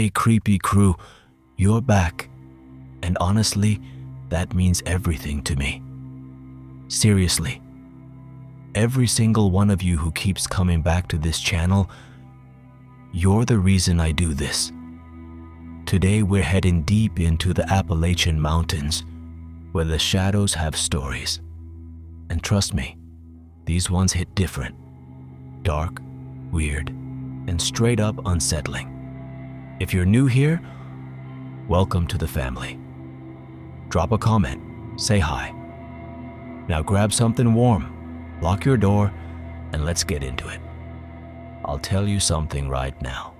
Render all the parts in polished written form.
Hey, creepy crew, you're back. And honestly, that means everything to me. Seriously. Every single one of you who keeps coming back to this channel, you're the reason I do this. Today we're heading deep into the Appalachian Mountains, where the shadows have stories. And trust me, these ones hit different. Dark, weird, and straight up unsettling. If you're new here, welcome to the family. Drop a comment, say hi. Now grab something warm, lock your door, and let's get into it. I'll tell you something right now.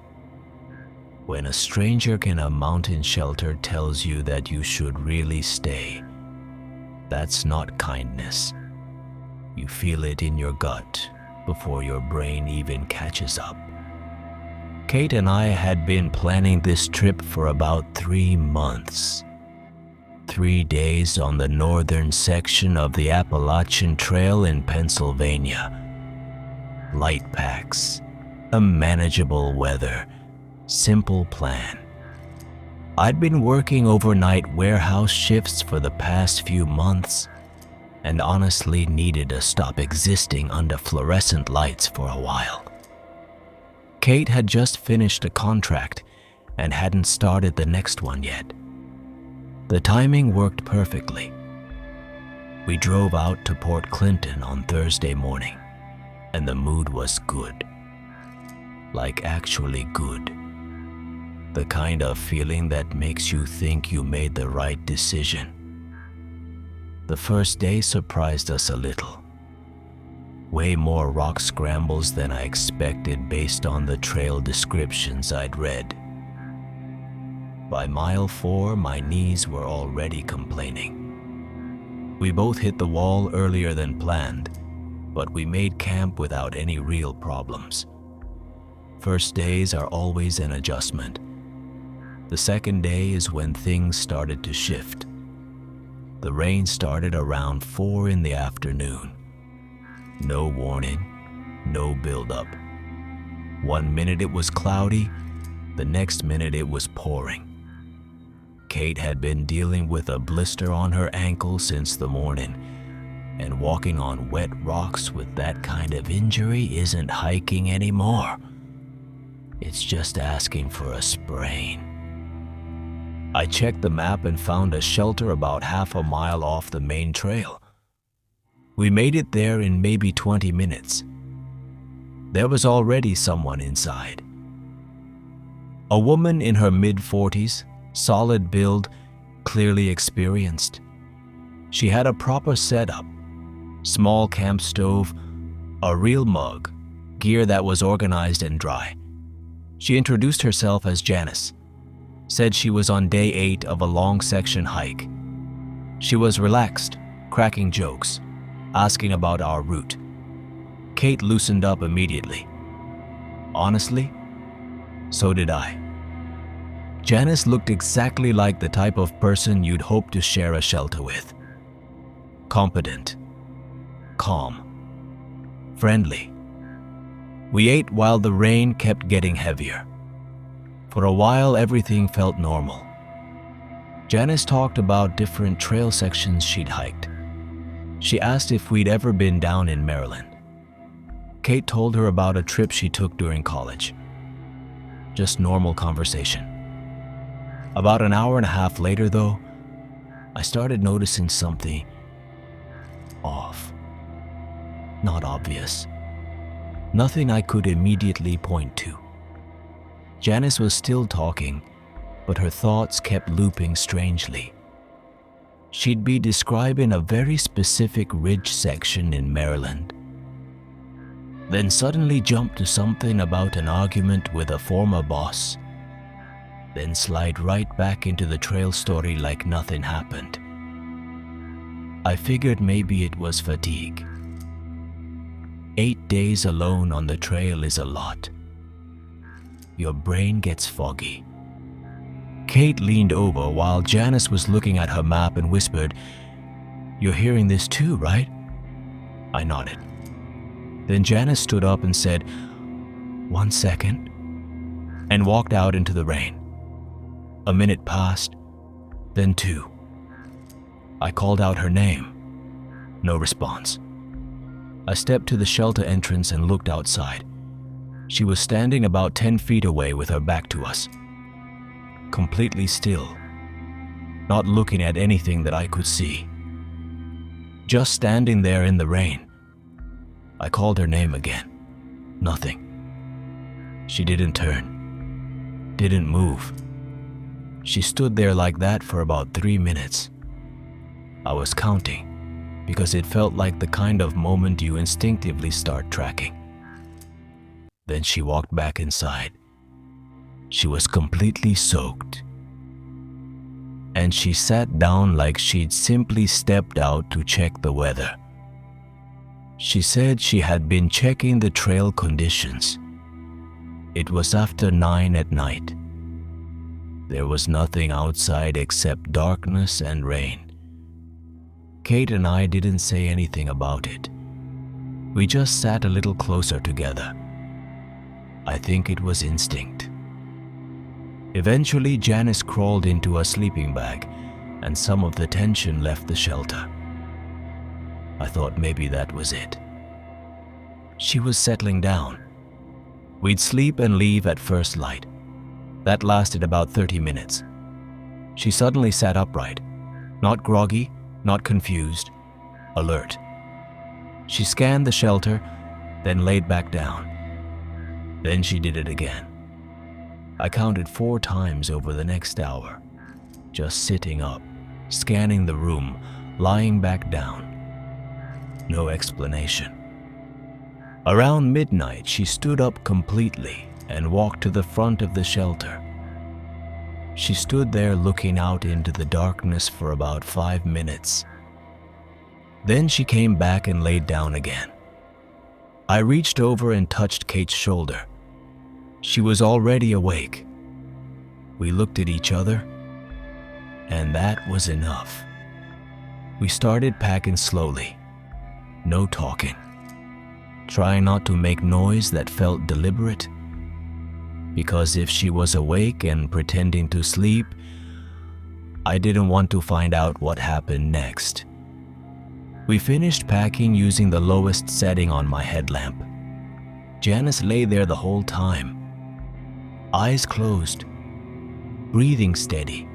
When a stranger in a mountain shelter tells you that you should really stay, that's not kindness. You feel it in your gut before your brain even catches up. Kate and I had been planning this trip for about 3 months. 3 days on the northern section of the Appalachian Trail in Pennsylvania. Light packs, a manageable weather, simple plan. I'd been working overnight warehouse shifts for the past few months and honestly needed to stop existing under fluorescent lights for a while. Kate had just finished a contract and hadn't started the next one yet. The timing worked perfectly. We drove out to Port Clinton on Thursday morning, and the mood was good. Like actually good. The kind of feeling that makes you think you made the right decision. The first day surprised us a little. Way more rock scrambles than I expected based on the trail descriptions I'd read. By mile 4, my knees were already complaining. We both hit the wall earlier than planned, but we made camp without any real problems. First days are always an adjustment. The second day is when things started to shift. The rain started around 4 in the afternoon. No warning, no buildup. 1 minute it was cloudy, the next minute it was pouring. Kate had been dealing with a blister on her ankle since the morning, and walking on wet rocks with that kind of injury isn't hiking anymore. It's just asking for a sprain. I checked the map and found a shelter about half a mile off the main trail. We made it there in maybe 20 minutes. There was already someone inside. A woman in her mid-40s, solid build, clearly experienced. She had a proper setup, small camp stove, a real mug, gear that was organized and dry. She introduced herself as Janice, said she was on day 8 of a long section hike. She was relaxed, cracking jokes, asking about our route. Kate loosened up immediately. Honestly, so did I. Janice looked exactly like the type of person you'd hope to share a shelter with. Competent, calm, friendly. We ate while the rain kept getting heavier. For a while, everything felt normal. Janice talked about different trail sections she'd hiked. She asked if we'd ever been down in Maryland. Kate told her about a trip she took during college. Just normal conversation. About an hour and a half later, though, I started noticing something off. Not obvious. Nothing I could immediately point to. Janice was still talking, but her thoughts kept looping strangely. She'd be describing a very specific ridge section in Maryland, then suddenly jumped to something about an argument with a former boss, then slide right back into the trail story like nothing happened. I figured maybe it was fatigue. 8 days alone on the trail is a lot. Your brain gets foggy. Kate leaned over while Janice was looking at her map and whispered, "You're hearing this too, right?" I nodded. Then Janice stood up and said, "1 second," and walked out into the rain. A minute passed, then 2. I called out her name. No response. I stepped to the shelter entrance and looked outside. She was standing about 10 feet away with her back to us, completely still, not looking at anything that I could see. Just standing there in the rain. I called her name again. Nothing. She didn't turn, didn't move. She stood there like that for about 3 minutes. I was counting because it felt like the kind of moment you instinctively start tracking. Then she walked back inside. She was completely soaked. And she sat down like she'd simply stepped out to check the weather. She said she had been checking the trail conditions. It was after 9 at night. There was nothing outside except darkness and rain. Kate and I didn't say anything about it. We just sat a little closer together. I think it was instinct. Eventually, Janice crawled into a sleeping bag, and some of the tension left the shelter. I thought maybe that was it. She was settling down. We'd sleep and leave at first light. That lasted about 30 minutes. She suddenly sat upright, not groggy, not confused, alert. She scanned the shelter, then laid back down. Then she did it again. I counted 4 times over the next hour, just sitting up, scanning the room, lying back down. No explanation. Around midnight, she stood up completely and walked to the front of the shelter. She stood there looking out into the darkness for about 5 minutes. Then she came back and laid down again. I reached over and touched Kate's shoulder. She was already awake. We looked at each other, and that was enough. We started packing slowly, no talking, trying not to make noise that felt deliberate, because if she was awake and pretending to sleep, I didn't want to find out what happened next. We finished packing using the lowest setting on my headlamp. Janice lay there the whole time, eyes closed, breathing steady.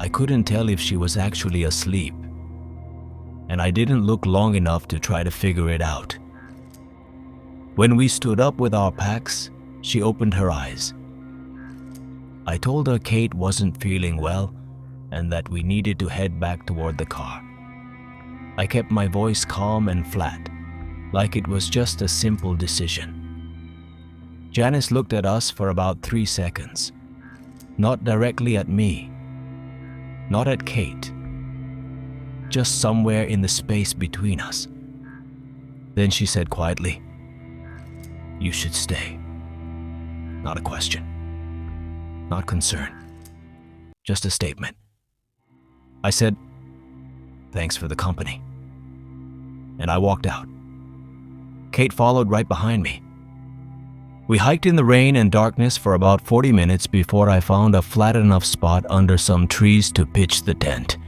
I couldn't tell if she was actually asleep, and I didn't look long enough to try to figure it out. When we stood up with our packs, she opened her eyes. I told her Kate wasn't feeling well and that we needed to head back toward the car. I kept my voice calm and flat, like it was just a simple decision. Janice looked at us for about 3 seconds, not directly at me, not at Kate, just somewhere in the space between us. Then she said quietly, "You should stay." Not a question, not concern, just a statement. I said, "Thanks for the company," and I walked out. Kate followed right behind me. We hiked in the rain and darkness for about 40 minutes before I found a flat enough spot under some trees to pitch the tent.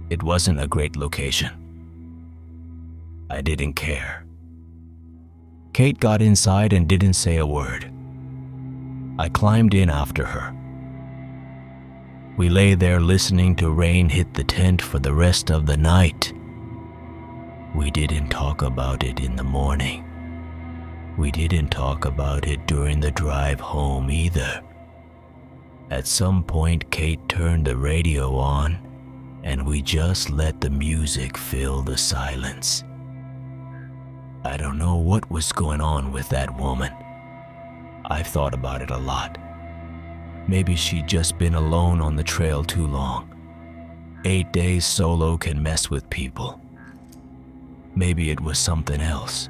It wasn't a great location. I didn't care. Kate got inside and didn't say a word. I climbed in after her. We lay there listening to rain hit the tent for the rest of the night. We didn't talk about it in the morning. We didn't talk about it during the drive home either. At some point, Kate turned the radio on, and we just let the music fill the silence. I don't know what was going on with that woman. I've thought about it a lot. Maybe she'd just been alone on the trail too long. 8 days solo can mess with people. Maybe it was something else.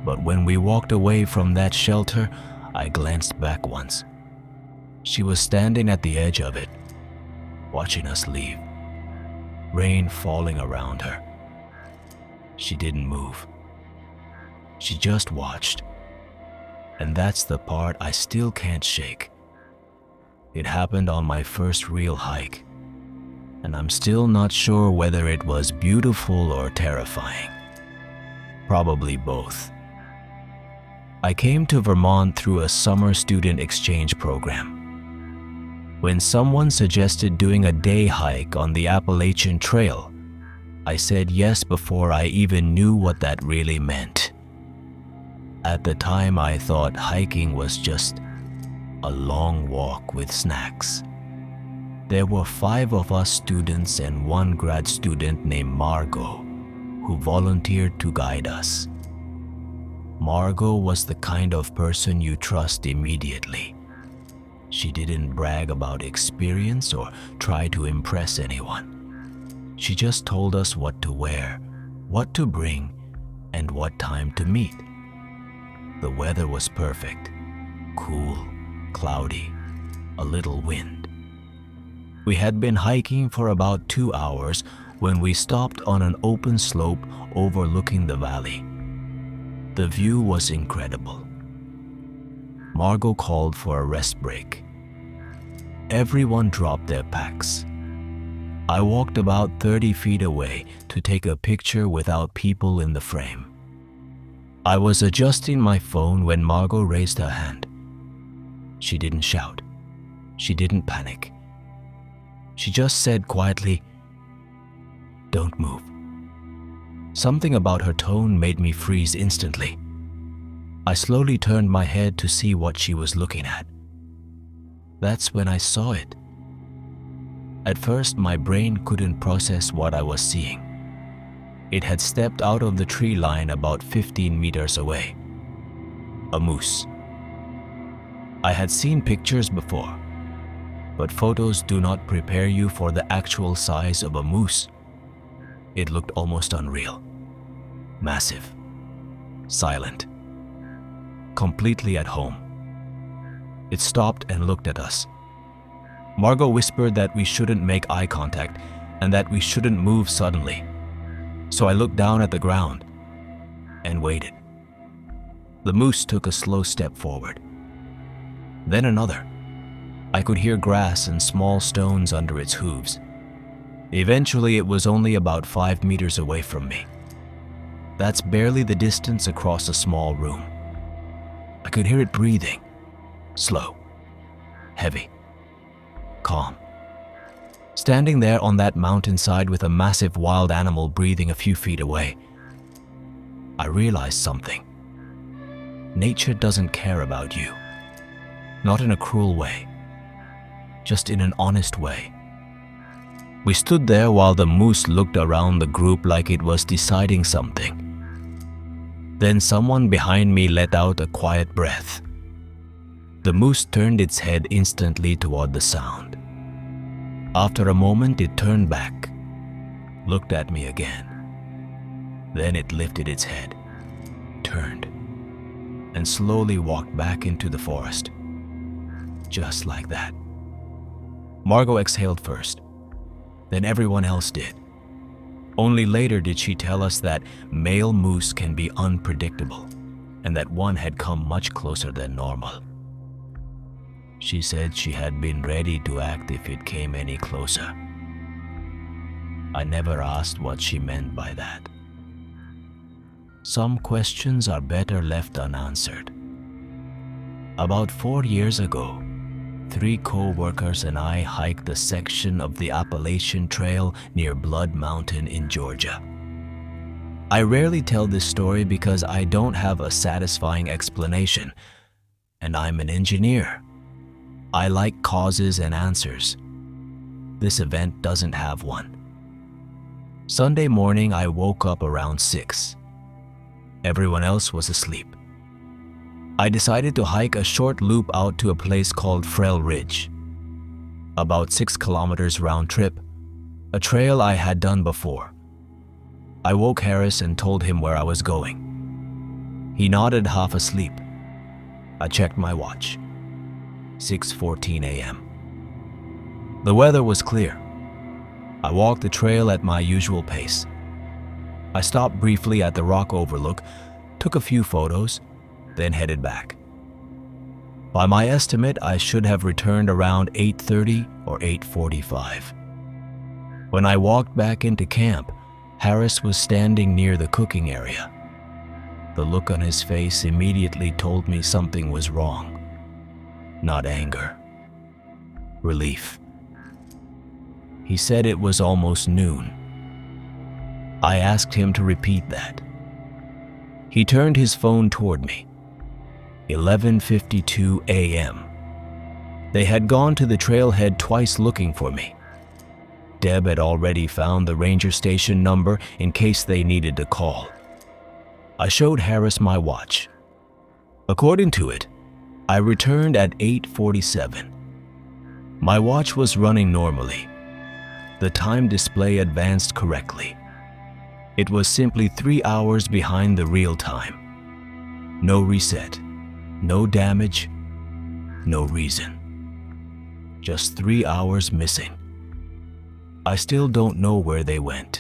But when we walked away from that shelter, I glanced back once. She was standing at the edge of it, watching us leave, rain falling around her. She didn't move. She just watched. And that's the part I still can't shake. It happened on my first real hike, and I'm still not sure whether it was beautiful or terrifying. Probably both. I came to Vermont through a summer student exchange program. When someone suggested doing a day hike on the Appalachian Trail, I said yes before I even knew what that really meant. At the time, I thought hiking was just a long walk with snacks. There were 5 of us students and 1 grad student named Margot who volunteered to guide us. Margot was the kind of person you trust immediately. She didn't brag about experience or try to impress anyone. She just told us what to wear, what to bring, and what time to meet. The weather was perfect, cool, cloudy, a little wind. We had been hiking for about 2 hours when we stopped on an open slope overlooking the valley. The view was incredible. Margot called for a rest break. Everyone dropped their packs. I walked about 30 feet away to take a picture without people in the frame. I was adjusting my phone when Margot raised her hand. She didn't shout. She didn't panic. She just said quietly, "Don't move." Something about her tone made me freeze instantly. I slowly turned my head to see what she was looking at. That's when I saw it. At first, my brain couldn't process what I was seeing. It had stepped out of the tree line about 15 meters away. A moose. I had seen pictures before, but photos do not prepare you for the actual size of a moose. It looked almost unreal. Massive. Silent. Completely at home. It stopped and looked at us. Margot whispered that we shouldn't make eye contact and that we shouldn't move suddenly. So I looked down at the ground and waited. The moose took a slow step forward. Then another. I could hear grass and small stones under its hooves. Eventually, it was only about 5 meters away from me. That's barely the distance across a small room. I could hear it breathing. Slow. Heavy. Calm. Standing there on that mountainside with a massive wild animal breathing a few feet away, I realized something. Nature doesn't care about you. Not in a cruel way. Just in an honest way. We stood there while the moose looked around the group like it was deciding something. Then someone behind me let out a quiet breath. The moose turned its head instantly toward the sound. After a moment, it turned back, looked at me again. Then it lifted its head, turned, and slowly walked back into the forest. Just like that. Margot exhaled first. Then everyone else did. Only later did she tell us that male moose can be unpredictable and that one had come much closer than normal. She said she had been ready to act if it came any closer. I never asked what she meant by that. Some questions are better left unanswered. About 4 years ago, 3 co-workers and I hiked a section of the Appalachian Trail near Blood Mountain in Georgia. I rarely tell this story because I don't have a satisfying explanation, and I'm an engineer. I like causes and answers. This event doesn't have one. Sunday morning, I woke up around 6. Everyone else was asleep. I decided to hike a short loop out to a place called Frell Ridge. About 6 kilometers round trip, a trail I had done before. I woke Harris and told him where I was going. He nodded half asleep. I checked my watch. 6:14 a.m. The weather was clear. I walked the trail at my usual pace. I stopped briefly at the rock overlook, took a few photos, then headed back. By my estimate, I should have returned around 8:30 or 8:45. When I walked back into camp, Harris was standing near the cooking area. The look on his face immediately told me something was wrong. Not anger. Relief. He said it was almost noon. I asked him to repeat that. He turned his phone toward me. 11:52 a.m. They had gone to the trailhead twice looking for me. Deb had already found the ranger station number in case they needed to call. I showed Harris my watch. According to it, I returned at 8:47. My watch was running normally. The time display advanced correctly. It was simply 3 hours behind the real time. No reset, no damage, no reason. Just 3 hours missing. I still don't know where they went.